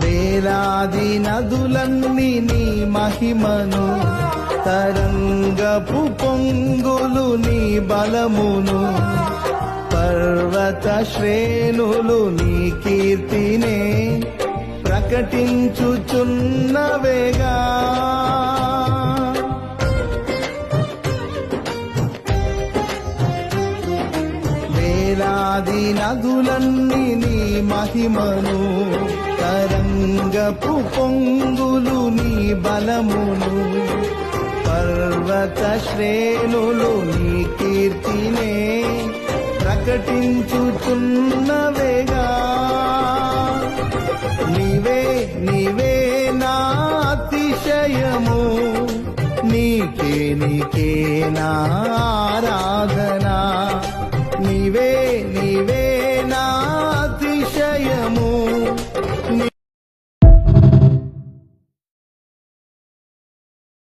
వేలాది నదులన్నీ నీ మహిమను, తరంగపు పొంగులు నీ బలమును, పర్వత శ్రేణులు నీ కీర్తినే ప్రకటించుచున్నవేగా. వేలాది నదులన్నీ నీ మహిమను, తరంగపు పొంగులు నీ బలమును, పర్వత శ్రేణులు నీ కీర్తినే ప్రకటించుచున్నవేగా. నీవే నా అతిశయము, నీకే నా ఆరాధన.